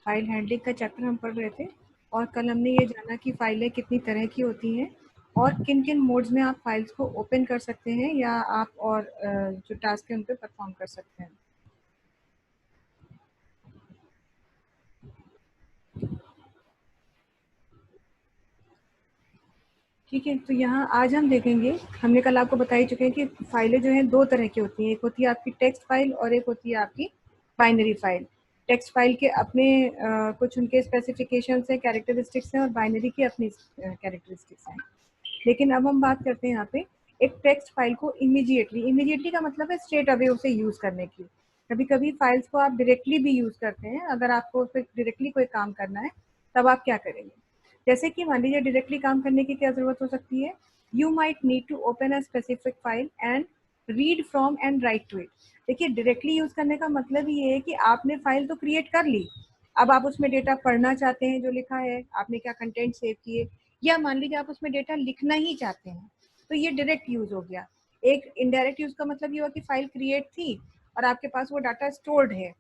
File handling का chapter हम पढ़ रहे थे और कल हमने ये जाना कि फाइलें कितनी तरह की होती हैं और किन किन मोड्स में आप फाइल्स को ओपन कर सकते हैं या आप और जो टास्क है उन पर परफॉर्म कर सकते हैं। ठीक है, तो यहाँ आज हम देखेंगे, हमने कल आपको बता ही चुके हैं कि फाइलें जो हैं दो तरह की होती हैं, एक होती है आपकी टेक्स्ट फाइल और एक होती है आपकी बाइनरी फाइल। टेक्स्ट फाइल के अपने कुछ उनके स्पेसिफिकेशंस हैं, कैरेक्टरिस्टिक्स हैं, और बाइनरी के अपनी कैरेक्टरिस्टिक्स हैं। लेकिन अब हम बात करते हैं यहाँ पे एक टेक्स्ट फाइल को इमीडिएटली का मतलब है स्ट्रेट अवे उसे यूज करने की। कभी कभी फाइल्स को आप डायरेक्टली भी यूज करते हैं, अगर आपको फिर डायरेक्टली कोई काम करना है तब आप क्या करेंगे। जैसे कि मान लीजिए डायरेक्टली काम करने की क्या जरूरत हो सकती है, you might need to open a specific file and read from and write to it. देखिए, डायरेक्टली यूज करने का मतलब ये है कि आपने फाइल तो क्रिएट कर ली, अब आप उसमें डेटा पढ़ना चाहते हैं जो लिखा है, आपने क्या कंटेंट सेव किए, या मान लीजिए आप उसमें डेटा लिखना ही चाहते हैं, तो ये डायरेक्ट यूज हो गया। एक इनडायरेक्ट यूज का मतलब ये हुआ कि फाइल क्रिएट थी और आपके पास वो डाटा स्टोर्ड है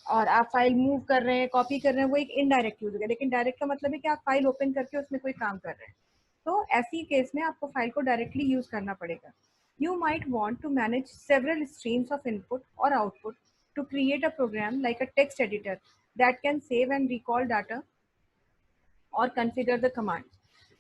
और आप फाइल मूव कर रहे हैं, कॉपी कर रहे हैं, वो एक इनडायरेक्ट यूज हो गया। लेकिन डायरेक्ट का मतलब है कि आप फाइल ओपन करके उसमें कोई काम कर रहे हैं, तो ऐसी केस में आपको फाइल को डायरेक्टली यूज करना पड़ेगा। You might want to manage several streams of input और output to create a program like a text editor that can save and recall data और कॉन्फ़िगर द कमांड।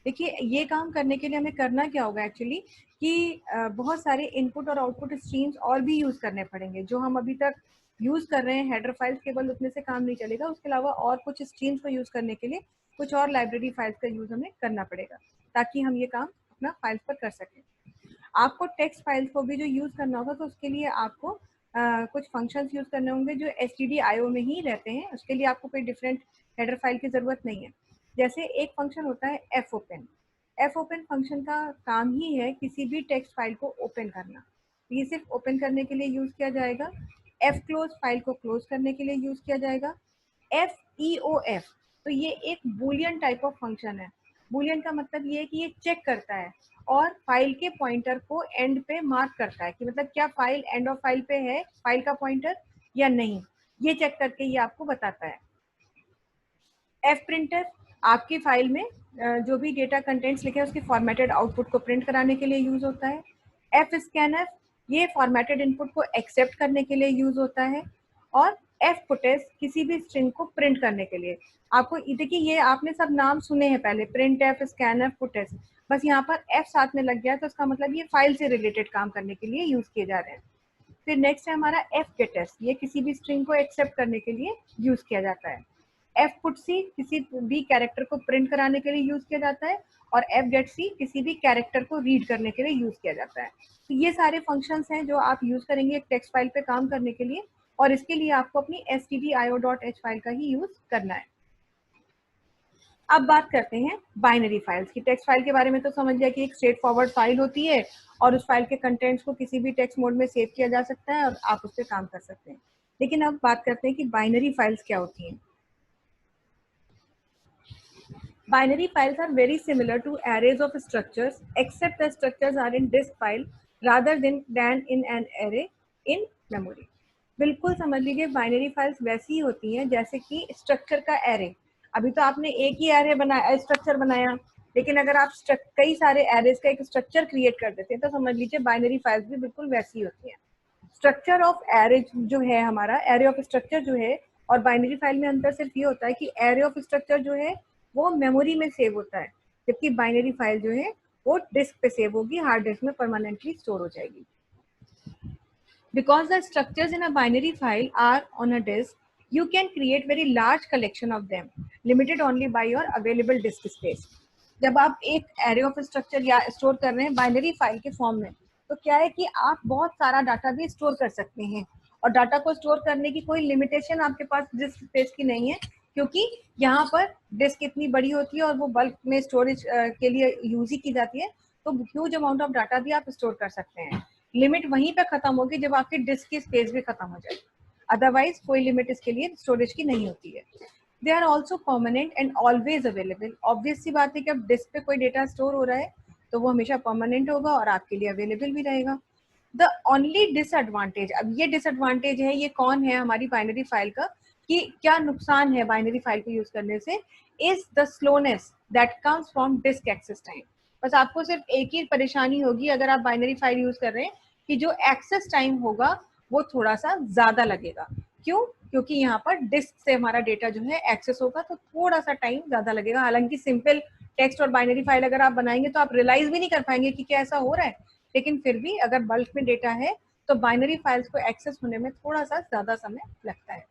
देखिए, ये काम करने के लिए हमें करना क्या होगा एक्चुअली कि बहुत सारे इनपुट और आउटपुट स्ट्रीम्स और भी यूज़ करने पड़ेंगे जो हम अभी तक यूज़ कर रहे हैं। हेडर फाइल्स केवल उतने से काम नहीं चलेगा, उसके अलावा और कुछ स्ट्रीम्स को यूज़ करने के लिए कुछ और लाइब्रेरी फाइल्स का यूज़ हमें करना पड़ेगा ताकि हम ये काम अपना फाइल्स पर कर सकें। आपको टेक्स्ट फाइल्स को भी जो यूज़ करना होगा तो उसके लिए आपको कुछ फंक्शंस यूज़ करने होंगे जो stdio में ही रहते हैं, उसके लिए आपको कोई डिफरेंट हेडर फाइल की ज़रूरत नहीं है। जैसे एक फंक्शन होता है fopen। fopen फंक्शन का काम ही है किसी भी टेक्स्ट फाइल को ओपन करना, ये सिर्फ ओपन करने के लिए यूज़ किया जाएगा। fclose फाइल को क्लोज करने के लिए यूज़ किया जाएगा। feof, तो ये एक बूलियन टाइप ऑफ फंक्शन है। बूलियन का मतलब ये है कि ये चेक करता है और फाइल के पॉइंटर को एंड पे मार्क करता है कि मतलब क्या फाइल एंड ऑफ फाइल पे है फाइल का पॉइंटर या नहीं, ये चेक करके ये आपको बताता है। एफ प्रिंटर आपकी फाइल में जो भी डेटा कंटेंट्स लिखे हैं उसके फॉर्मेटेड आउटपुट को प्रिंट कराने के लिए यूज होता है। एफ स्कैनर ये फॉर्मेटेड इनपुट को एक्सेप्ट करने के लिए यूज होता है। और एफ पुटेस किसी भी स्ट्रिंग को प्रिंट करने के लिए। आपको देखिए, ये आपने सब नाम सुने हैं पहले, प्रिंट एफ, स्कैनर, पुटेस, बस यहाँ पर एफ साथ में लग गया तो इसका मतलब ये फाइल से रिलेटेड काम करने के लिए यूज किए जा रहे हैं। फिर नेक्स्ट है हमारा एफ गेटस, ये किसी भी स्ट्रिंग को एक्सेप्ट करने के लिए यूज किया जाता है। एफ पुट सी किसी भी कैरेक्टर को प्रिंट कराने के लिए यूज किया जाता है और एफ गेट सी किसी भी कैरेक्टर को रीड करने के लिए यूज किया जाता है। तो ये सारे फंक्शंस हैं जो आप यूज करेंगे एक टेक्स्ट फाइल पे काम करने के लिए, और इसके लिए आपको अपनी stdio.h फाइल का ही यूज करना है। अब बात करते हैं बाइनरी फाइल्स की। टेक्स्ट फाइल के बारे में तो समझ लिया कि एक स्ट्रेट फॉरवर्ड फाइल होती है और उस फाइल के कंटेंट्स को किसी भी टेक्स्ट मोड में सेव किया जा सकता है और आप उस पर काम कर सकते हैं। लेकिन अब बात करते हैं कि बाइनरी फाइल्स क्या होती हैं। Binary files are very similar to arrays of structures, except the structures are in disk file rather than in an array in memory. बिल्कुल समझ लीजिए, बाइनरी फाइल्स वैसी ही होती हैं जैसे कि स्ट्रक्चर का एरे। अभी तो आपने एक ही एरे बनाया, स्ट्रक्चर बनाया, लेकिन अगर आप कई सारे एरेज का एक स्ट्रक्चर क्रिएट कर देते हैं तो समझ लीजिए बाइनरी फाइल्स भी बिल्कुल वैसी होती हैं। स्ट्रक्चर ऑफ एरे जो है हमारा, एरे ऑफ स्ट्रक्चर जो है और बाइनरी फाइल में अंतर सिर्फ ये होता है कि एरे ऑफ स्ट्रक्चर जो है वो मेमोरी में सेव होता है, जबकि बाइनरी फाइल जो है वो डिस्क पे सेव होगी, हार्ड डिस्क में परमानेंटली स्टोर हो जाएगी। Because the structures in a binary file are on a disk, you can create very large collection of them, limited only by your available disk space. जब आप एक array of structure या store कर रहे हैं binary file के form में, तो क्या है कि आप बहुत सारा डाटा भी स्टोर कर सकते हैं और डाटा को स्टोर करने की कोई लिमिटेशन आपके पास डिस्क स्पेस की नहीं है, क्योंकि यहाँ पर डिस्क इतनी बड़ी होती है और वो बल्क में स्टोरेज के लिए यूज ही की जाती है, तो ह्यूज अमाउंट ऑफ डाटा भी आप स्टोर कर सकते हैं। लिमिट वहीं पे खत्म होगी जब आपकी डिस्क की स्पेस भी खत्म हो जाएगी, अदरवाइज कोई लिमिट इसके लिए स्टोरेज की नहीं होती है। They are also permanent and always available. Obvious सी बात है कि अब डिस्क पे कोई डेटा स्टोर हो रहा है तो वो हमेशा परमानेंट होगा और आपके लिए अवेलेबल भी रहेगा। द ओनली डिसएडवांटेज, अब ये डिसएडवांटेज है, ये कौन है हमारी बाइनरी फाइल का, कि क्या नुकसान है बाइनरी फाइल को यूज करने से, is the slowness that comes from disk access time. बस आपको सिर्फ एक ही परेशानी होगी अगर आप बाइनरी फाइल यूज कर रहे हैं कि जो एक्सेस टाइम होगा वो थोड़ा सा ज्यादा लगेगा। क्यों? क्योंकि यहाँ पर डिस्क से हमारा डेटा जो है एक्सेस होगा तो थोड़ा सा टाइम ज्यादा लगेगा। हालांकि सिंपल टेक्स्ट और बाइनरी फाइल अगर आप बनाएंगे तो आप रियलाइज भी नहीं कर पाएंगे कि क्या ऐसा हो रहा है, लेकिन फिर भी अगर बल्क में डेटा है तो बाइनरी फाइल्स को एक्सेस होने में थोड़ा सा ज्यादा समय लगता है।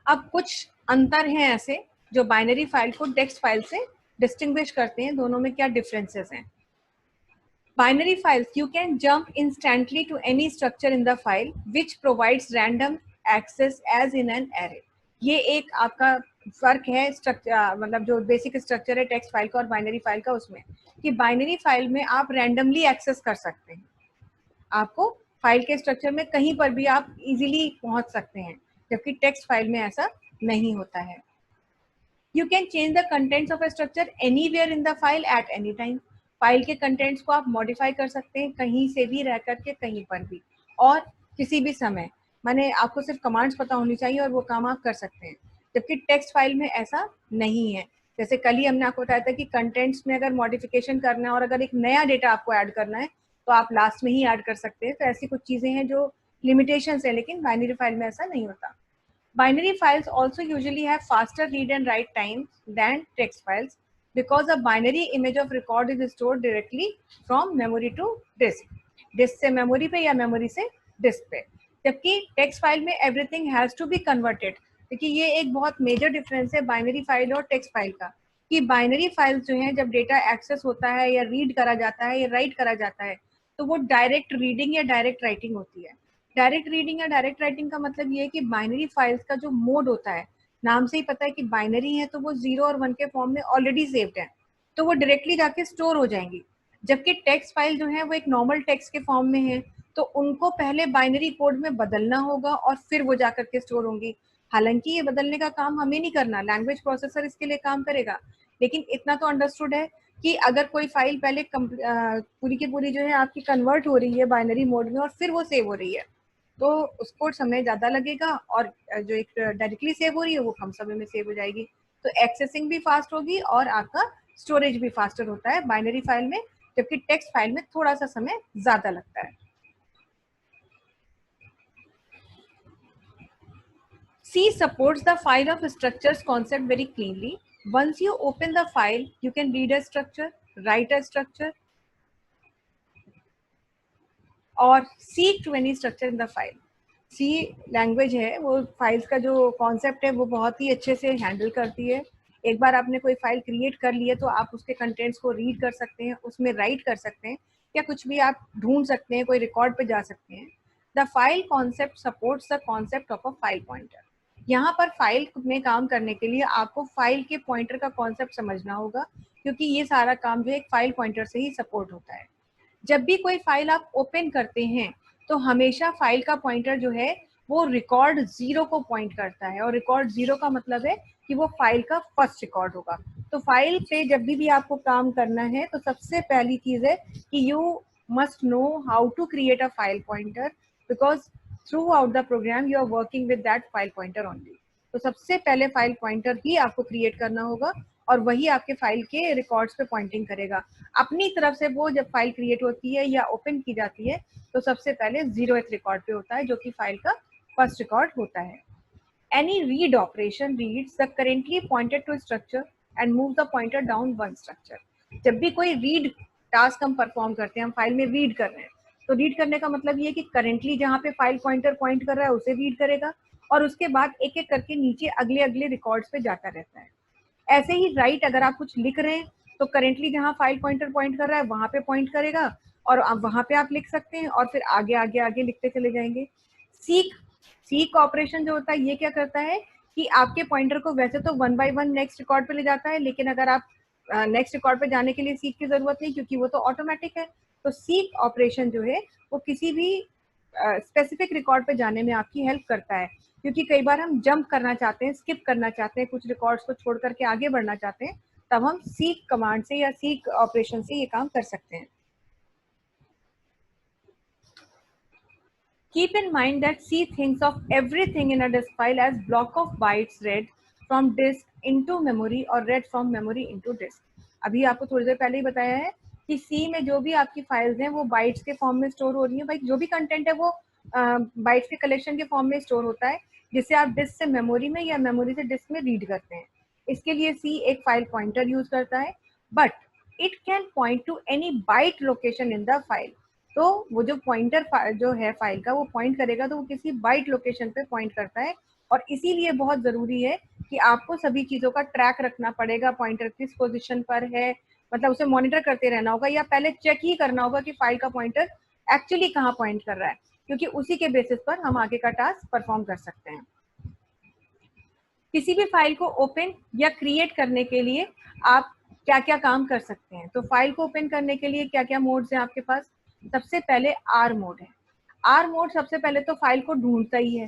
अब कुछ अंतर हैं ऐसे जो बाइनरी फाइल को टेक्स्ट फाइल से डिस्टिंग्विश करते हैं, दोनों में क्या डिफरेंसेस हैं। Binary files, you can jump instantly to any structure in the file which provides random access as in an array. ये एक आपका फर्क है स्ट्रक्चर, मतलब जो बेसिक स्ट्रक्चर है टेक्स्ट फाइल का और बाइनरी फाइल का उसमें, कि बाइनरी फाइल में आप रैंडमली एक्सेस कर सकते हैं, आपको फाइल के स्ट्रक्चर में कहीं पर भी आप इजीली पहुंच सकते हैं, जबकि टेक्स्ट फाइल में ऐसा नहीं होता है। You can change the contents of A structure anywhere in the file at any time. File के कंटेंट्स को आप मॉडिफाई कर सकते हैं कहीं से भी रह करके, कहीं पर भी और किसी भी समय। माने आपको सिर्फ कमांड्स पता होनी चाहिए और वो काम आप कर सकते हैं, जबकि टेक्स्ट फाइल में ऐसा नहीं है। जैसे कल ही हमने आपको बताया था कि कंटेंट्स में अगर मॉडिफिकेशन करना है और अगर एक नया डेटा आपको ऐड करना है तो आप लास्ट में ही ऐड कर सकते हैं। तो ऐसी कुछ चीजें हैं जो लिमिटेशंस है, लेकिन बाइनरी फाइल में ऐसा नहीं होता। Binary files also usually have faster read and write times than text files because a binary image of record is stored directly from memory to disk. Disk से memory पे या memory से disk पे, जबकि text file में everything has to be converted। देखिए ये एक बहुत major difference है binary file और text file का, कि binary files जो हैं जब data access होता है या read करा जाता है या write करा जाता है तो वो direct reading या direct writing होती है। डायरेक्ट रीडिंग या डायरेक्ट राइटिंग का मतलब ये है कि बाइनरी फाइल्स का जो मोड होता है, नाम से ही पता है कि बाइनरी है तो वो 0 और 1 के फॉर्म में ऑलरेडी सेव्ड है, तो वो डायरेक्टली जाके स्टोर हो जाएंगी। जबकि टेक्स्ट फाइल जो है वो एक नॉर्मल टेक्स्ट के फॉर्म में है, तो उनको पहले बाइनरी कोड में बदलना होगा और फिर वो जाकर के स्टोर होंगी। हालांकि ये बदलने का काम हमें नहीं करना, लैंग्वेज प्रोसेसर इसके लिए काम करेगा, लेकिन इतना तो अंडरस्टूड है कि अगर कोई फाइल पहले पूरी की पूरी जो है आपकी कन्वर्ट हो रही है बाइनरी मोड में और फिर वो सेव हो रही है तो उसको समय ज़्यादा लगेगा, और जो एक डायरेक्टली सेव हो रही है वो कम समय में सेव हो जाएगी। तो एक्सेसिंग भी फास्ट होगी और आपका स्टोरेज भी फास्टर होता है बाइनरी फाइल में, जबकि टेक्स्ट फाइल में थोड़ा सा समय ज़्यादा लगता है। C supports the file of structures concept very cleanly. Once you open the file, you can read a structure, write a structure, और seek to any structure in the file. C language है वो files का जो concept है वो बहुत ही अच्छे से हैंडल करती है। एक बार आपने कोई फाइल क्रिएट कर ली है तो आप उसके कंटेंट्स को रीड कर सकते हैं, उसमें राइट कर सकते हैं, या कुछ भी आप ढूंढ सकते हैं, कोई रिकॉर्ड पे जा सकते हैं। The file concept supports the concept of a file pointer. यहाँ पर फाइल में काम करने के लिए आपको फाइल के पॉइंटर का कॉन्सेप्ट समझना होगा, क्योंकि ये सारा काम जो है एक फाइल पॉइंटर से ही सपोर्ट होता है। जब भी कोई फाइल आप ओपन करते हैं तो हमेशा फाइल का पॉइंटर जो है वो रिकॉर्ड 0 को पॉइंट करता है, और रिकॉर्ड 0 का मतलब है कि वो फाइल का फर्स्ट रिकॉर्ड होगा। तो फाइल पे जब भी आपको काम करना है तो सबसे पहली चीज है कि you must know how to create a file pointer, because throughout the program you are working with that file pointer only. तो सबसे पहले फाइल पॉइंटर ही आपको क्रिएट करना होगा और वही आपके फाइल के रिकॉर्ड्स पे पॉइंटिंग करेगा। अपनी तरफ से वो जब फाइल क्रिएट होती है या ओपन की जाती है तो सबसे पहले 0th रिकॉर्ड पे होता है, जो कि फाइल का फर्स्ट रिकॉर्ड होता है। Any read operation reads the currently pointed to structure and move the pointer down one structure. जब भी कोई रीड टास्क हम परफॉर्म करते हैं, हम फाइल में रीड कर रहे हैं, तो रीड करने का मतलब ये है कि करेंटली जहाँ पे फाइल पॉइंटर पॉइंट कर रहा है उसे रीड करेगा, और उसके बाद एक एक करके नीचे अगले अगले रिकॉर्ड्स पे जाता रहता है। ऐसे ही राइट, अगर आप कुछ लिख रहे हैं तो करेंटली जहाँ फाइल पॉइंटर पॉइंट कर रहा है वहां पे पॉइंट करेगा और वहां पे आप लिख सकते हैं और फिर आगे आगे आगे लिखते चले जाएंगे। सीक सीक ऑपरेशन जो होता है ये क्या करता है कि आपके पॉइंटर को वैसे तो 1 बाय 1 नेक्स्ट रिकॉर्ड पे ले जाता है, लेकिन अगर आप नेक्स्ट रिकॉर्ड पे जाने के लिए सीक की जरूरत नहीं, क्योंकि वो तो ऑटोमेटिक है। तो सीक ऑपरेशन जो है वो किसी भी स्पेसिफिक रिकॉर्ड पे जाने में आपकी हेल्प करता है, क्योंकि कई बार हम जंप करना चाहते हैं, स्किप करना चाहते हैं, कुछ रिकॉर्ड्स को छोड़ करके आगे बढ़ना चाहते हैं, तब हम सीक कमांड से या सीक ऑपरेशन से ये काम कर सकते हैं। Keep in mind that C thinks of everything in a disk file as block of bytes read from disk into memory और read from memory into disk. अभी आपको थोड़ी देर पहले ही बताया है कि C में जो भी आपकी फाइल्स हैं वो बाइट्स के फॉर्म में स्टोर हो रही है. भाई जो भी कंटेंट है वो बाइट्स के कलेक्शन के फॉर्म में स्टोर होता है जिससे आप डिस्क से मेमोरी में या मेमोरी से डिस्क में रीड करते हैं. इसके लिए C एक फाइल पॉइंटर यूज करता है, but it can point to any byte location in the file. तो वो जो पॉइंटर जो है फाइल का वो पॉइंट करेगा तो वो किसी बाइट लोकेशन पे पॉइंट करता है. और इसीलिए बहुत जरूरी है कि आपको सभी चीजों का ट्रैक रखना पड़ेगा, पॉइंटर किस पोजीशन पर है, मतलब उसे मॉनिटर करते रहना होगा या पहले चेक ही करना होगा कि फाइल का पॉइंटर एक्चुअली कहाँ पॉइंट कर रहा है, क्योंकि उसी के बेसिस पर हम आगे का टास्क परफॉर्म कर सकते हैं. किसी भी फाइल को ओपन या क्रिएट करने के लिए आप क्या क्या काम कर सकते हैं. तो फाइल को ओपन करने के लिए क्या क्या मोड्स हैं आपके पास. सबसे पहले आर मोड है. आर मोड सबसे पहले तो फाइल को ढूंढता ही है.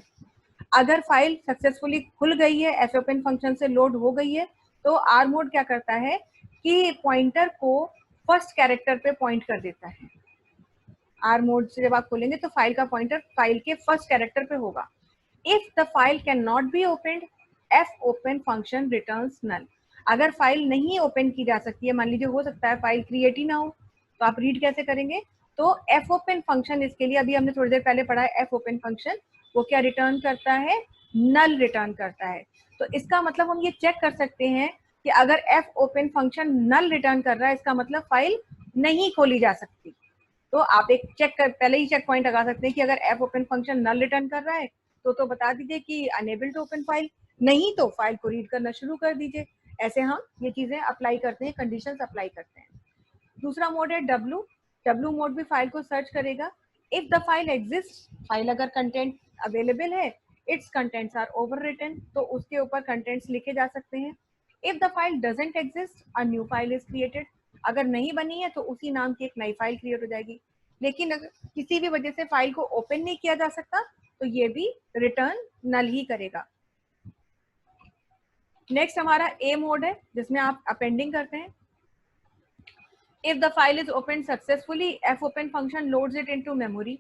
अगर फाइल सक्सेसफुली खुल गई है, एफ ओपन फंक्शन से लोड हो गई है, तो आर मोड क्या करता है कि पॉइंटर को फर्स्ट कैरेक्टर पे पॉइंट कर देता है. आर मोड से जब आप खोलेंगे तो फाइल का पॉइंटर फाइल के फर्स्ट कैरेक्टर पे होगा. If the file can not be open, F open function returns null. अगर फाइल नहीं ओपन की जा सकती है, मान लीजिए हो सकता है फाइल क्रिएट ही ना हो, तो आप रीड कैसे करेंगे. तो एफ ओपन फंक्शन इसके लिए अभी हमने थोड़ी देर पहले पढ़ा है. एफ ओपन फंक्शन वो क्या रिटर्न करता है, नल रिटर्न करता है. तो इसका मतलब हम ये चेक कर सकते हैं कि अगर एफ ओपन फंक्शन नल रिटर्न कर रहा है इसका मतलब फाइल नहीं खोली जा सकती. तो आप एक चेक कर पहले ही चेक पॉइंट लगा सकते हैं कि अगर एफ ओपन फंक्शन नल रिटर्न कर रहा है तो बता दीजिए कि अनेबल टू ओपन फाइल, नहीं तो फाइल को रीड करना शुरू कर दीजिए. ऐसे हम ये चीजें अप्लाई करते हैं, कंडीशंस अप्लाई करते हैं. दूसरा मोड है डब्ल्यू. डब्ल्यू मोड भी फाइल को सर्च करेगा. If the file exist, file अगर कंटेंट अवेलेबल है, its contents are overwritten, तो उसके ऊपर कंटेंट्स लिखे जा सकते हैं. If the file doesn't exist, a new file is created. अगर नहीं बनी है तो उसी नाम की एक नई फाइल क्रिएट हो जाएगी. लेकिन अगर किसी भी वजह से फाइल को ओपन नहीं किया जा सकता तो ये भी रिटर्न नल ही करेगा. नेक्स्ट हमारा ए मोड है जिसमें आप अपेंडिंग करते हैं. If the file is opened successfully, fopen function loads it into memory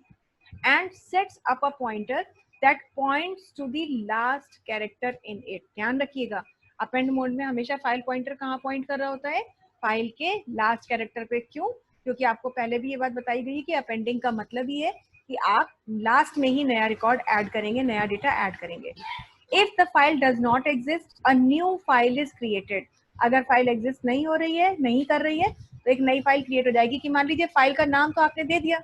and sets up a pointer that points to the last character in it. ध्यान रखिएगा, अपेंड मोड में हमेशा फाइल पॉइंटर कहाँ पॉइंट कर रहा होता है, फाइल के लास्ट कैरेक्टर पे. क्यों? क्योंकि आपको पहले भी ये बात बताई गई कि अपेंडिंग का मतलब ही है कि आप लास्ट में ही नया रिकॉर्ड ऐड करेंगे, नया डेटा ऐड करेंगे. If the file does not exist, a new file is created. अगर फाइल एग्जिस्ट नहीं हो रही है, नहीं कर रही है, तो एक नई फाइल क्रिएट हो जाएगी. कि मान लीजिए फाइल का नाम तो आपने दे दिया,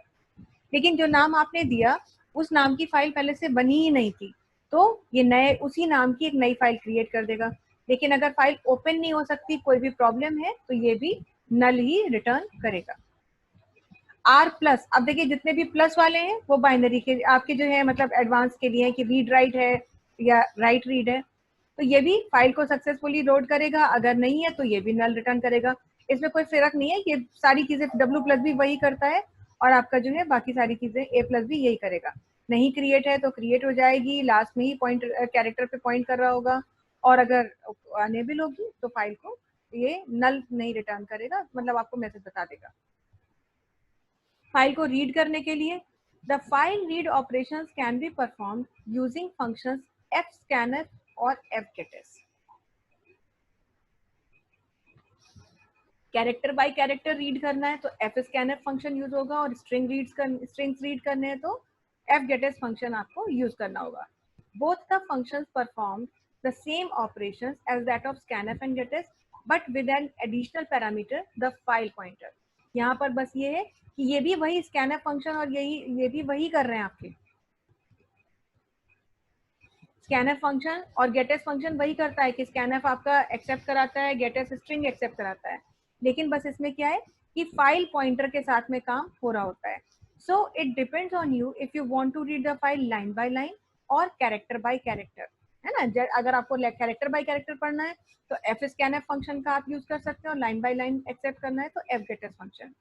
लेकिन जो नाम आपने दिया उस नाम की फाइल पहले से बनी ही नहीं थी, तो ये नए उसी नाम की एक नई फाइल क्रिएट कर देगा. लेकिन अगर फाइल ओपन नहीं हो सकती, कोई भी प्रॉब्लम है, तो ये भी नल ही रिटर्न करेगा. आर प्लस, अब देखिए जितने भी प्लस वाले हैं वो बाइनरी के आपके जो है मतलब एडवांस के लिए है कि रीड राइट है या राइट रीड है. तो ये भी फाइल को सक्सेसफुली लोड करेगा, अगर नहीं है तो ये भी नल रिटर्न करेगा. इसमें कोई फर्क नहीं है, ये सारी चीजें डब्ल्यू प्लस भी वही करता है और आपका जो है बाकी सारी चीजें ए प्लस भी यही करेगा. नहीं क्रिएट है तो क्रिएट हो जाएगी, लास्ट में ही पॉइंट कैरेक्टर पे पॉइंट कर रहा होगा. और अगर अनेबल होगी तो फाइल को ये नल नहीं रिटर्न करेगा, मतलब आपको मैसेज बता देगा. फाइल को रीड करने के लिए the file read operations can be perform using functions F scanner और F getters. Character by character read करना है तो एफ स्कैनर फंक्शन यूज होगा, और स्ट्रिंग्स रीड करने हैं तो एफ गेटर्स फंक्शन आपको यूज करना होगा. Both the functions perform the same operations as that of scanf and getters, but with an additional parameter the file pointer. यहाँ पर बस ये है कि ये भी वही scanf फंक्शन और ये भी वही कर रहे हैं आपके. scanf फंक्शन और getters फंक्शन वही करता है कि scanf आपका एक्सेप्ट कराता है, getters स्ट्रिंग एक्सेप्ट कराता है. लेकिन बस इसमें क्या है कि फाइल पॉइंटर के साथ में काम हो रहा होता है. So it depends on you if you want to read the file line by line और कैरेक्टर बाय कैरेक्टर, है ना. अगर आपको कैरेक्टर बाय कैरेक्टर पढ़ना है तो एफ स्कैनफ फंक्शन का आप यूज कर सकते हो, और लाइन बाय लाइन एक्सेप्ट करना है तो एफ गेटर्स फंक्शन.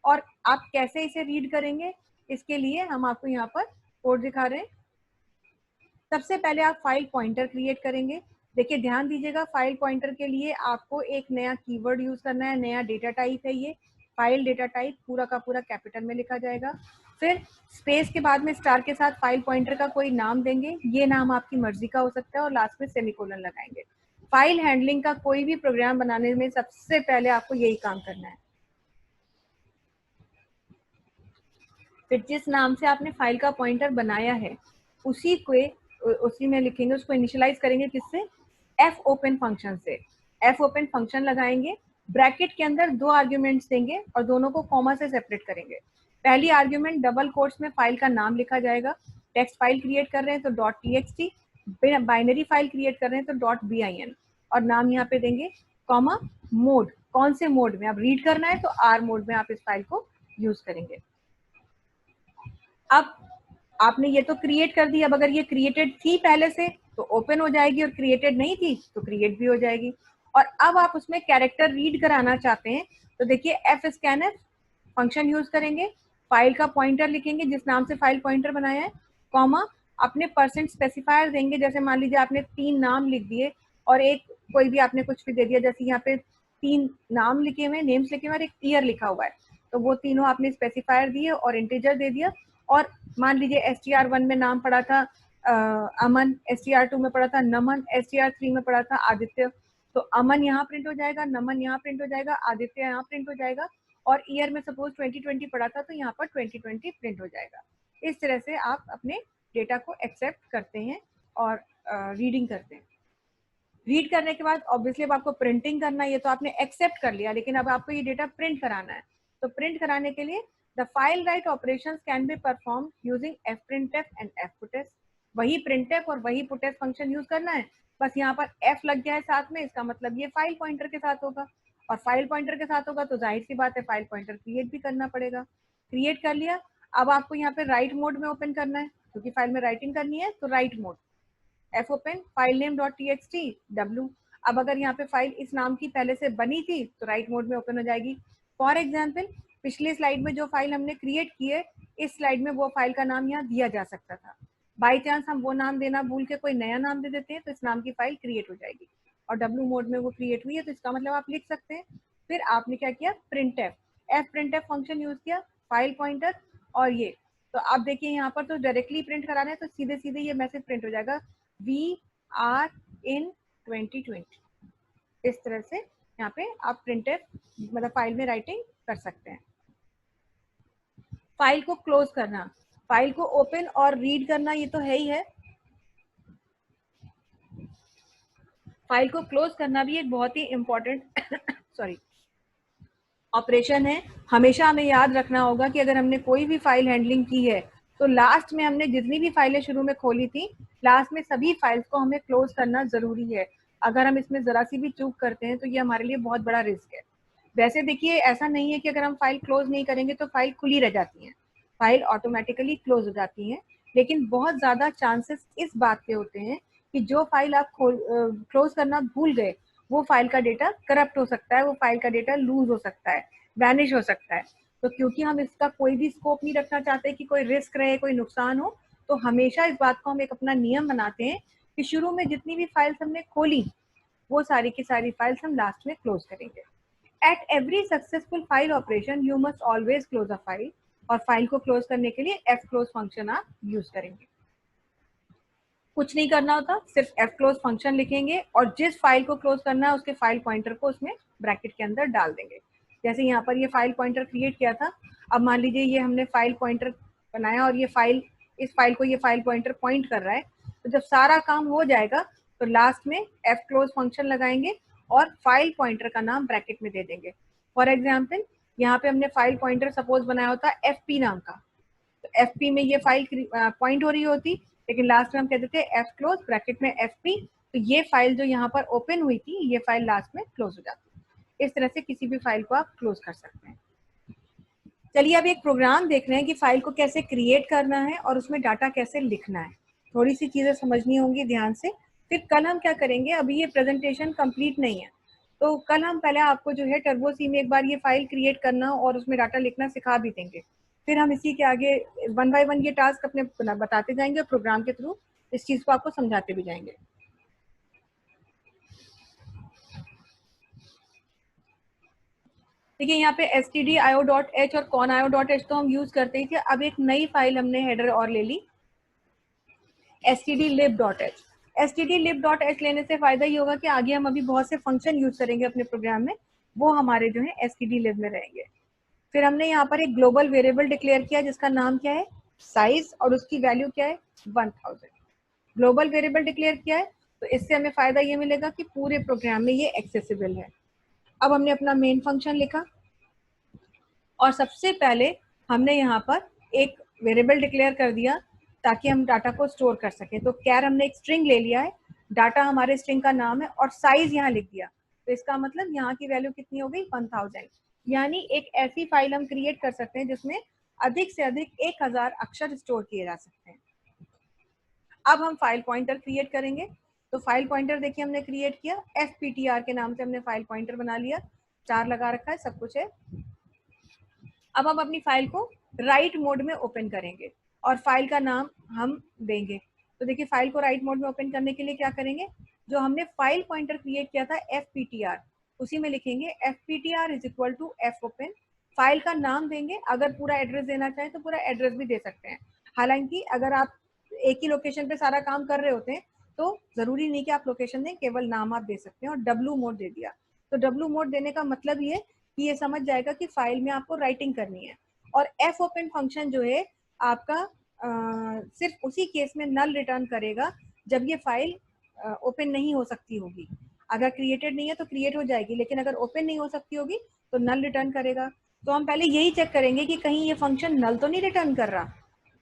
और आप कैसे इसे रीड करेंगे, इसके लिए हम आपको यहाँ पर कोड दिखा रहे हैं. सबसे पहले आप फाइल पॉइंटर क्रिएट करेंगे. देखिए ध्यान दीजिएगा, फाइल पॉइंटर के लिए आपको एक नया कीवर्ड यूज करना है, नया डेटा टाइप है ये. फाइल डेटा टाइप पूरा का पूरा कैपिटल में लिखा जाएगा. फिर स्पेस के बाद में स्टार के साथ फाइल पॉइंटर का कोई नाम देंगे, ये नाम आपकी मर्जी का हो सकता है, और लास्ट में सेमीकोलन लगाएंगे। फाइल हैंडलिंग का कोई भी प्रोग्राम बनाने में सबसे पहले आपको यही काम करना है। फिर जिस नाम से आपने फाइल का पॉइंटर बनाया है उसी में लिखेंगे, उसको इनिशियलाइज करेंगे किससे, एफ ओपन फंक्शन से। एफ ओपन फंक्शन लगाएंगे, ब्रैकेट के अंदर 2 आर्ग्यूमेंट्स देंगे और दोनों को कॉमा से सेपरेट करेंगे। पहली आर्ग्यूमेंट डबल कोट्स में फाइल का नाम लिखा जाएगा। टेक्स्ट फाइल क्रिएट कर रहे हैं तो .txt, बाइनरी फाइल क्रिएट कर रहे हैं तो .bin, और नाम यहाँ पे देंगे कॉमा मोड, कौन से मोड में, आप रीड करना है तो आर मोड में आप इस फाइल को यूज करेंगे। अब आपने ये तो क्रिएट कर दी, अब अगर ये क्रिएटेड थी पहले से तो ओपन हो जाएगी, और क्रिएटेड नहीं थी तो क्रिएट भी हो जाएगी। और अब आप उसमें कैरेक्टर रीड कराना चाहते हैं तो देखिए एफ स्कैनर फंक्शन यूज करेंगे, फाइल का पॉइंटर लिखेंगे जिस नाम से फाइल पॉइंटर बनाया है, कॉमा अपने परसेंट स्पेसिफायर देंगे। जैसे मान लीजिए आपने 3 नाम लिख दिए और एक कोई भी आपने कुछ भी दे दिया, जैसे यहाँ पे 3 नाम लिखे हुए, नेम्स लिखे हुए और एक ईयर लिखा हुआ है, तो वो तीनों आपने स्पेसिफायर दिए और इंटीजर दे दिया। और मान लीजिए str1 में नाम पड़ा था अमन, str2 में पड़ा था नमन, str3 में पड़ा था आदित्य, तो अमन यहाँ प्रिंट हो जाएगा, नमन यहाँ प्रिंट हो जाएगा, आदित्य यहाँ प्रिंट हो जाएगा, और ईयर में सपोज 2020 पड़ा था तो यहाँ पर 2020 प्रिंट हो जाएगा। इस तरह से आप अपने डेटा को एक्सेप्ट करते हैं और रीडिंग करते हैं। रीड करने के बाद ऑब्वियसली अब आपको प्रिंटिंग करना है, ये तो आपने एक्सेप्ट कर लिया, लेकिन अब आपको ये डेटा प्रिंट कराना है। तो प्रिंट कराने के लिए the file write operations can be perform using fprintf and fputs। वही printf और वही puts फंक्शन यूज करना है, बस यहाँ पर f लग गया है साथ में, इसका मतलब ये फाइल पॉइंटर के साथ होगा, और फाइल पॉइंटर के साथ होगा तो जाहिर सी बात है फाइल पॉइंटर क्रिएट भी करना पड़ेगा। क्रिएट कर लिया, अब आपको यहाँ पे राइट मोड में ओपन करना है, क्योंकि फाइल में राइटिंग करनी है तो right mode, F open file name .txt w। अब अगर यहाँ पे फाइल इस नाम की पहले से बनी थी तो राइट मोड में ओपन हो जाएगी। फॉर एग्जाम्पल पिछली स्लाइड में जो फाइल हमने क्रिएट की है, इस स्लाइड में वो फाइल का नाम यहाँ दिया जा सकता था, बाई चांस हम वो नाम देना भूल के कोई नया नाम दे देते हैं तो इस नाम की फाइल क्रिएट हो जाएगी, और W मोड में वो क्रिएट हुई है तो इसका मतलब आप लिख सकते हैं। फिर आपने क्या किया, printf फंक्शन यूज किया, फाइल पॉइंटर और ये, तो आप देखिए यहाँ पर तो डायरेक्टली प्रिंट कराना है तो सीधे सीधे ये मैसेज प्रिंट हो जाएगा, वी आर इन 2020। इस तरह से यहाँ पे आप प्रिंटफ मतलब फाइल में राइटिंग कर सकते हैं। फाइल को क्लोज करना, फाइल को ओपन और रीड करना ये तो है ही है, फाइल को क्लोज करना भी एक बहुत ही इंपॉर्टेंट सॉरी ऑपरेशन है। हमेशा हमें याद रखना होगा कि अगर हमने कोई भी फाइल हैंडलिंग की है तो लास्ट में हमने जितनी भी फाइलें शुरू में खोली थी, लास्ट में सभी फाइल्स को हमें क्लोज करना जरूरी है। अगर हम इसमें जरा सी भी चूक करते हैं तो ये हमारे लिए बहुत बड़ा रिस्क है। वैसे देखिए ऐसा नहीं है कि अगर हम फाइल क्लोज नहीं करेंगे तो फाइल खुली रह जाती है, फाइल ऑटोमेटिकली क्लोज हो जाती है, लेकिन बहुत ज्यादा चांसेस इस बात के होते हैं कि जो फाइल आप क्लोज करना भूल गए वो फाइल का डेटा करप्ट हो सकता है, वो फाइल का डेटा लूज हो सकता है, वैनिश हो सकता है। तो क्योंकि हम इसका कोई भी स्कोप नहीं रखना चाहते कि कोई रिस्क रहे, कोई नुकसान हो, तो हमेशा इस बात को हम एक अपना नियम बनाते हैं कि शुरू में जितनी भी फाइल्स हमने खोली वो सारी की सारी फाइल्स हम लास्ट में क्लोज करेंगे। At every successful file operation you must always close a file, और फाइल को क्लोज करने के लिए एफ क्लोज फंक्शन आप यूज करेंगे। कुछ नहीं करना होता, सिर्फ एफ क्लोज फंक्शन लिखेंगे और जिस फाइल को क्लोज करना है उसके फाइल पॉइंटर को उसमें ब्रैकेट के अंदर डाल देंगे। जैसे यहाँ पर ये फाइल पॉइंटर क्रिएट किया था, अब मान लीजिए ये हमने फाइल पॉइंटर बनाया और ये फाइल, इस फाइल को ये फाइल पॉइंटर पॉइंट कर रहा है, तो जब सारा काम हो जाएगा तो लास्ट में एफ क्लोज फंक्शन लगाएंगे और फाइल पॉइंटर का नाम ब्रैकेट में दे देंगे। फॉर एग्जाम्पल यहाँ पे हमने फाइल पॉइंटर सपोज बनाया होता एफ पी नाम का, तो एफ पी में ये फाइल पॉइंट हो रही होती, लेकिन लास्ट में हम कह देते हैं एफ क्लोज ब्रैकेट में एफ पी, तो ये फाइल जो यहाँ पर ओपन हुई थी ये फाइल लास्ट में क्लोज हो जाती है। इस तरह से किसी भी फाइल को आप क्लोज कर सकते हैं। चलिए अब एक प्रोग्राम देख रहे हैं कि फाइल को कैसे क्रिएट करना है और उसमें डाटा कैसे लिखना है। थोड़ी सी चीजें समझनी होंगी ध्यान से, फिर कल हम क्या करेंगे, अभी ये प्रेजेंटेशन कंप्लीट नहीं है तो कल हम पहले आपको जो है टर्बो सी में एक बार ये फाइल क्रिएट करना और उसमें डाटा लिखना सिखा भी देंगे, फिर हम इसी के आगे वन बाय वन ये टास्क अपने बताते जाएंगे और प्रोग्राम के थ्रू इस चीज को आपको समझाते भी जाएंगे। देखिए यहाँ पे stdio.h और conio.h तो हम यूज करते ही थे। अब एक नई फाइल हमने हेडर और ले ली, stdlib.h। stdlib.h लेने से फायदा ये होगा कि आगे हम अभी बहुत से फंक्शन यूज करेंगे अपने प्रोग्राम में, वो हमारे जो है stdlib में रहेंगे। फिर हमने यहाँ पर एक ग्लोबल वेरिएबल डिक्लेयर किया जिसका नाम क्या है, साइज, और उसकी वैल्यू क्या है, 1000। ग्लोबल वेरिएबल डिक्लेयर किया है तो इससे हमें फायदा ये मिलेगा कि पूरे प्रोग्राम में ये एक्सेसिबल है। अब हमने अपना मेन फंक्शन लिखा और सबसे पहले हमने यहाँ पर एक वेरिएबल डिक्लेयर कर दिया ताकि हम डाटा को स्टोर कर सकें। तो कैर हमने एक स्ट्रिंग ले लिया है, डाटा हमारे स्ट्रिंग का नाम है और साइज यहाँ लिख दिया। तो इसका मतलब यहाँ की वैल्यू कितनी हो गई, 1000। यानी एक ऐसी फाइल हम क्रिएट कर सकते हैं जिसमें अधिक से अधिक 1000 अक्षर स्टोर किए जा सकते हैं। अब हम फाइल पॉइंटर क्रिएट करेंगे। तो फाइल पॉइंटर देखिए हमने क्रिएट किया, fptr के नाम से हमने फाइल पॉइंटर बना लिया, 4 लगा रखा है, सब कुछ है। अब हम अपनी फाइल को राइट मोड में ओपन करेंगे और फाइल का नाम हम देंगे। तो देखिए फाइल को राइट मोड में ओपन करने के लिए क्या करेंगे, जो हमने फाइल पॉइंटर क्रिएट किया था fptr, उसी में लिखेंगे fptr is equal to fopen। File का नाम देंगे, अगर पूरा एड्रेस देना चाहें तो पूरा एड्रेस भी दे सकते हैं। हालांकि अगर आप एक ही लोकेशन पे सारा काम कर रहे होते हैं तो जरूरी नहीं कि आप लोकेशन दें, केवल नाम आप दे सकते हैं। और W मोड दे दिया, तो W मोड देने का मतलब ये कि ये समझ जाएगा कि फाइल में आपको राइटिंग करनी है। और fopen फंक्शन जो है आपका सिर्फ उसी केस में नल रिटर्न करेगा जब ये फाइल ओपन नहीं हो सकती होगी। अगर क्रिएटेड नहीं है तो क्रिएट हो जाएगी, लेकिन अगर ओपन नहीं हो सकती होगी तो नल रिटर्न करेगा। तो हम पहले यही चेक करेंगे कि कहीं ये फंक्शन नल तो नहीं रिटर्न कर रहा।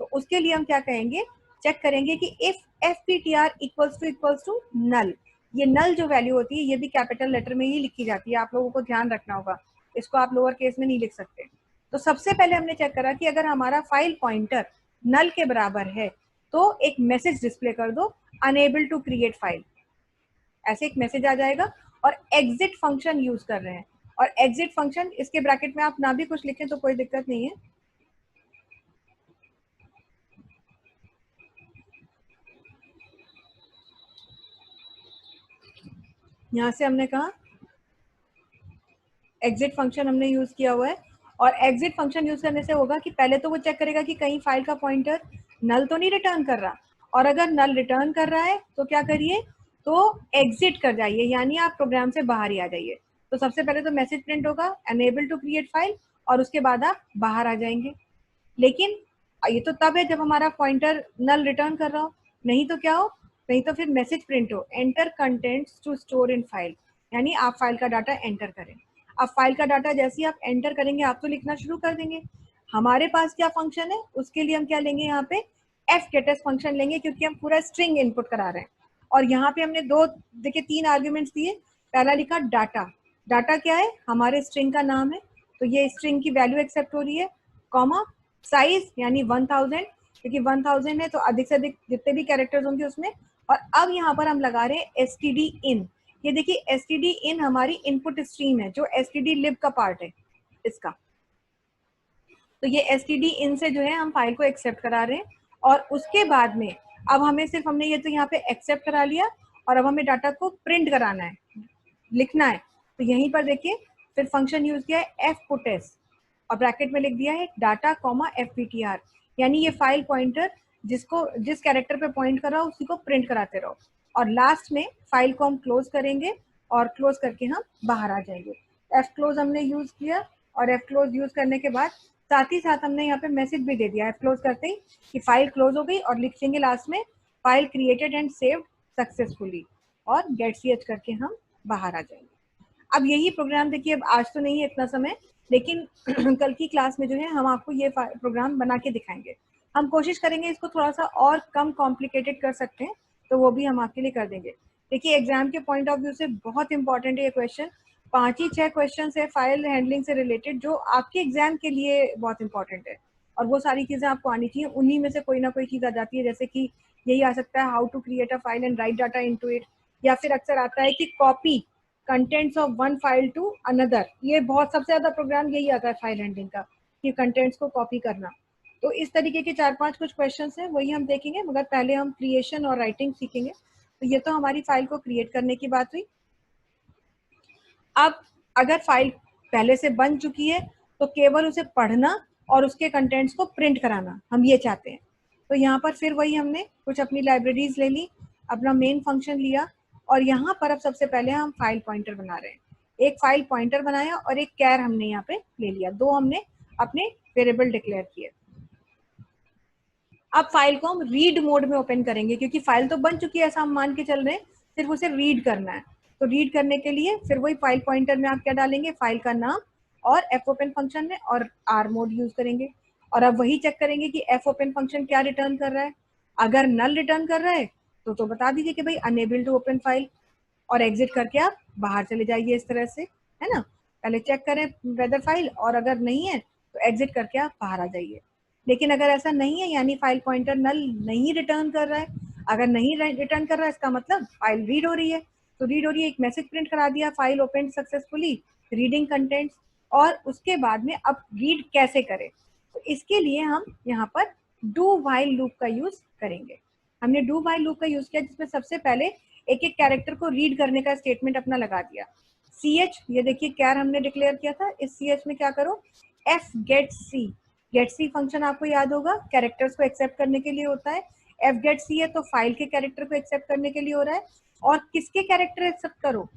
तो उसके लिए हम क्या कहेंगे, चेक करेंगे कि if fptr equals to null, ये नल जो वैल्यू होती है ये भी कैपिटल लेटर में ही लिखी जाती है, आप लोगों को ध्यान रखना होगा, इसको आप लोअर केस में नहीं लिख सकते। तो सबसे पहले हमने चेक करा कि अगर हमारा फाइल पॉइंटर नल के बराबर है तो एक मैसेज डिस्प्ले कर दो, अनेबल टू क्रिएट फाइल, ऐसे एक मैसेज आ जाएगा। और एग्जिट फंक्शन यूज कर रहे हैं, और एग्जिट फंक्शन इसके ब्रैकेट में आप ना भी कुछ लिखें तो कोई दिक्कत नहीं है। यहां से हमने कहा एग्जिट फंक्शन हमने यूज किया हुआ है। और एग्जिट फंक्शन यूज करने से होगा कि पहले तो वो चेक करेगा कि कहीं फाइल का पॉइंटर नल तो नहीं रिटर्न कर रहा, और अगर नल रिटर्न कर रहा है तो क्या करिए, तो एग्जिट कर जाइए, यानी आप प्रोग्राम से बाहर ही आ जाइए। तो सबसे पहले तो मैसेज प्रिंट होगा अनेबल टू क्रिएट फाइल, और उसके बाद आप बाहर आ जाएंगे। लेकिन ये तो तब है जब हमारा पॉइंटर नल रिटर्न कर रहा हो, नहीं तो क्या हो, नहीं तो फिर मैसेज प्रिंट हो enter contents to store in file, यानी आप फाइल का डाटा एंटर करें। अब फाइल का डाटा जैसे ही आप एंटर करेंगे आप तो लिखना शुरू कर देंगे। हमारे पास क्या फंक्शन है, उसके लिए हम क्या लेंगे, यहाँ पे fgetS फंक्शन लेंगे, क्योंकि हम पूरा स्ट्रिंग इनपुट करा रहे हैं। और यहाँ पे हमने दो, देखिए 3 आर्ग्यूमेंट्स दिए। पहला लिखा डाटा, डाटा क्या है, हमारे स्ट्रिंग का नाम है, तो ये स्ट्रिंग की वैल्यू एक्सेप्ट हो रही है, कॉमा साइज यानी 1000, क्योंकि 1000 है तो अधिक से अधिक जितने भी कैरेक्टर्स होंगे उसमें। और अब यहाँ पर हम लगा रहे हैं std in। ये देखिए std in हमारी इनपुट स्ट्रीम है जो std lib का पार्ट है इसका। तो ये std in से जो है हम फाइल को एक्सेप्ट करा रहे हैं। और उसके बाद में अब हमें सिर्फ, हमने ये तो यहाँ पे एक्सेप्ट करा लिया, और अब हमें डाटा को प्रिंट कराना है, लिखना है। तो यहीं पर देखिए फिर फंक्शन यूज किया है fputs, और ब्रैकेट में लिख दिया है डाटा कॉमा fptr, यानी ये फाइल पॉइंटर जिसको जिस कैरेक्टर पे पॉइंट कर रहा हो उसी को प्रिंट कराते रहो। और लास्ट में फाइल को हम क्लोज करेंगे, और क्लोज करके हम बाहर आ जाएंगे। एफ क्लोज हमने यूज किया, और एफ क्लोज यूज करने के बाद साथ ही साथ हमने यहाँ पे मैसेज भी दे दिया एफ क्लोज करते ही कि फाइल क्लोज हो गई, और लिखेंगे लास्ट में file created and saved successfully, और गेट ch करके हम बाहर आ जाएंगे। अब यही प्रोग्राम देखिए, अब आज तो नहीं है इतना समय, लेकिन कल की क्लास में जो है हम आपको ये प्रोग्राम बना के दिखाएंगे। हम कोशिश करेंगे इसको थोड़ा सा और कम कॉम्प्लिकेटेड कर सकते हैं, तो वो भी हम आपके लिए कर देंगे। देखिए एग्जाम के पॉइंट ऑफ व्यू से बहुत इंपॉर्टेंट है ये क्वेश्चन। 5 ही 6 क्वेश्चन है फाइल हैंडलिंग से रिलेटेड जो आपके एग्जाम के लिए बहुत इंपॉर्टेंट है, और वो सारी चीजें आपको आनी चाहिए। उन्हीं में से कोई ना कोई चीज आ जाती है, जैसे कि यही आ सकता है how to create a file and write data into it, या फिर अक्सर आता है कि copy contents of one file to another. ये बहुत सबसे ज्यादा प्रोग्राम यही आता है फाइल हैंडलिंग का, कि कंटेंट्स को कॉपी करना। तो इस तरीके के 4-5 कुछ क्वेश्चंस हैं, वही हम देखेंगे, मगर पहले हम क्रिएशन और राइटिंग सीखेंगे। तो ये तो हमारी फाइल को क्रिएट करने की बात हुई। अब अगर फाइल पहले से बन चुकी है, तो केवल उसे पढ़ना और उसके कंटेंट्स को प्रिंट कराना, हम ये चाहते हैं। तो यहाँ पर फिर वही हमने कुछ अपनी लाइब्रेरीज ले ली, अपना मेन फंक्शन लिया, और यहाँ पर अब सबसे पहले हम फाइल पॉइंटर बना रहे हैं। एक फाइल पॉइंटर बनाया और एक कैर हमने यहाँ पे ले लिया, दो हमने अपने वेरिएबल डिक्लेयर किए। अब फाइल को हम रीड मोड में ओपन करेंगे, क्योंकि फाइल तो बन चुकी है ऐसा हम मान के चल रहे हैं, सिर्फ उसे रीड करना है। तो रीड करने के लिए फिर वही फाइल पॉइंटर में आप क्या डालेंगे, फाइल का नाम और एफ ओपन फंक्शन में और आर मोड यूज करेंगे। और अब वही चेक करेंगे कि एफ ओपन फंक्शन क्या रिटर्न कर रहा है। अगर नल रिटर्न कर रहा है तो बता दीजिए कि भाई अनेबल टू ओपन फाइल, और एग्जिट करके आप बाहर चले जाइए इस तरह से, है ना। पहले चेक करें वेदर फाइल, और अगर नहीं है तो एग्जिट करके आप बाहर आ जाइए। लेकिन अगर ऐसा नहीं है, यानी फाइल पॉइंटर नल नहीं रिटर्न कर रहा है, अगर नहीं रिटर्न कर रहा है इसका मतलब फाइल रीड हो रही है। तो रीड हो रही है, एक मैसेज प्रिंट करा दिया, file open successfully, reading contents. और उसके बाद में अब रीड कैसे करें, तो इसके लिए हम यहाँ पर डू व्हाइल लूप का यूज करेंगे। हमने डू व्हाइल लूप का यूज किया, जिसमें सबसे पहले एक एक कैरेक्टर को रीड करने का स्टेटमेंट अपना लगा दिया। सी एच, ये देखिए कैर हमने डिक्लेयर किया था, इस सी एच में क्या करो, एफ गेट सी। गेट सी फंक्शन आपको याद होगा, कैरेक्टर्स को एक्सेप्ट करने के लिए होता है। एफ गेट सी है तो फाइल के कैरेक्टर को एक्सेप्ट करने के लिए हो रहा है। और किसके कैरेक्टर एक्सेप्ट करो,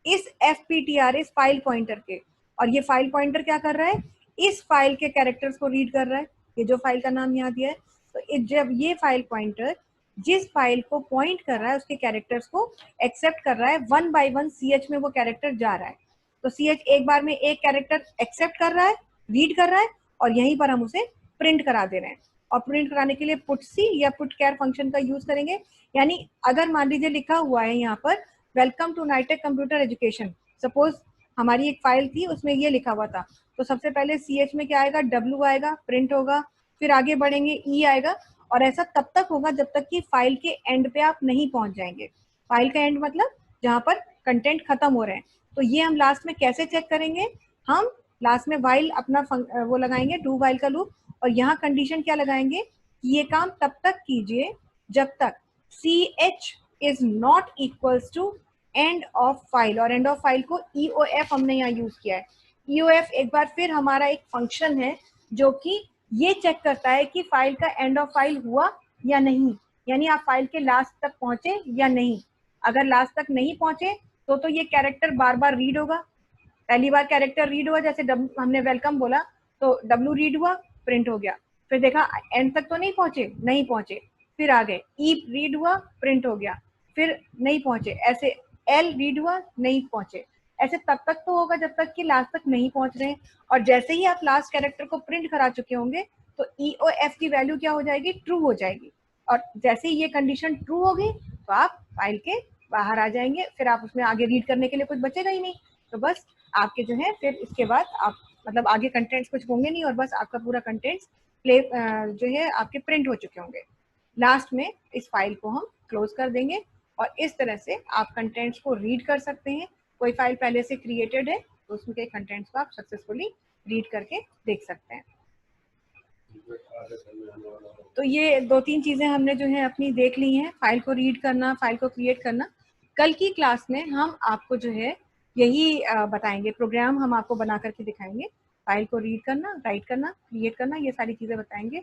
इस एफ पी टी आर, इस फाइल पॉइंटर के। और ये फाइल पॉइंटर क्या कर रहा है, इस फाइल के कैरेक्टर्स को रीड कर रहा है, ये जो फाइल का नाम यहाँ दिया है। तो जब ये फाइल पॉइंटर जिस फाइल को पॉइंट कर रहा है उसके कैरेक्टर्स को एक्सेप्ट कर रहा है, one by one c h में वो कैरेक्टर जा रहा है। तो सी एच एक बार में एक कैरेक्टर एक्सेप्ट कर रहा है, रीड कर रहा है, और यहीं पर हम उसे प्रिंट करा दे रहे हैं। और प्रिंट कराने के लिए पुट सी या पुट कैर फंक्शन का यूज करेंगे। यानी अगर मान लीजिए लिखा हुआ है यहाँ पर welcome to Nitech computer education, suppose हमारी एक फाइल थी उसमें ये लिखा हुआ था, तो सबसे पहले सी एच में क्या आएगा, डब्ल्यू आएगा, प्रिंट होगा, फिर आगे बढ़ेंगे ई आएगा। और ऐसा तब तक होगा जब तक कि फाइल के एंड पे आप नहीं पहुंच जाएंगे। फाइल का एंड मतलब जहां पर कंटेंट खत्म हो रहे हैं। तो ये हम लास्ट में कैसे चेक करेंगे, हम लास्ट में वाइल अपना वो लगाएंगे, डू वाइल का लूप, और यहाँ कंडीशन क्या लगाएंगे कि ये काम तब तक कीजिए जब तक c h is not equals to end of file. और एंड ऑफ फाइल को ई ओ एफ हमने यहाँ यूज किया है। ई ओ एफ एक बार फिर हमारा एक फंक्शन है जो कि ये चेक करता है कि फाइल का एंड ऑफ फाइल हुआ या नहीं, यानी आप फाइल के लास्ट तक पहुंचे या नहीं। अगर लास्ट तक नहीं पहुंचे तो ये कैरेक्टर बार बार रीड होगा। पहली बार कैरेक्टर रीड हुआ, जैसे हमने वेलकम बोला तो डब्ल्यू रीड हुआ, प्रिंट हो गया। फिर देखा एंड तक तो नहीं पहुंचे, नहीं पहुंचे, फिर आ गए ई रीड हुआ, प्रिंट हो गया, फिर नहीं पहुंचे, ऐसे एल रीड हुआ, नहीं पहुंचे। ऐसे तब तक तो होगा जब तक कि लास्ट तक नहीं पहुंच रहे हैं। और जैसे ही आप लास्ट कैरेक्टर को प्रिंट करा चुके होंगे तो ई ओ एफ की वैल्यू क्या हो जाएगी, ट्रू हो जाएगी। और जैसे ही ये कंडीशन ट्रू होगी तो आप फाइल के बाहर आ जाएंगे, फिर आप उसमें आगे रीड करने के लिए कुछ बचेगा ही नहीं। तो बस आपके जो है फिर इसके बाद आप मतलब आगे कंटेंट्स कुछ होंगे नहीं, और बस आपका पूरा कंटेंट्स प्ले जो है आपके प्रिंट हो चुके होंगे। लास्ट में इस फाइल को हम क्लोज कर देंगे, और इस तरह से आप कंटेंट्स को रीड कर सकते हैं। कोई फाइल पहले से क्रिएटेड है तो उसमें के कंटेंट्स को आप सक्सेसफुली रीड करके देख सकते हैं। तो ये दो तीन चीजें हमने जो है अपनी देख ली हैं, फाइल को रीड करना, फाइल को क्रिएट करना। कल की क्लास में हम आपको जो है यही बताएंगे, प्रोग्राम हम आपको बना करके दिखाएंगे, फाइल को रीड करना, राइट करना, क्रिएट करना, ये सारी चीजें बताएंगे।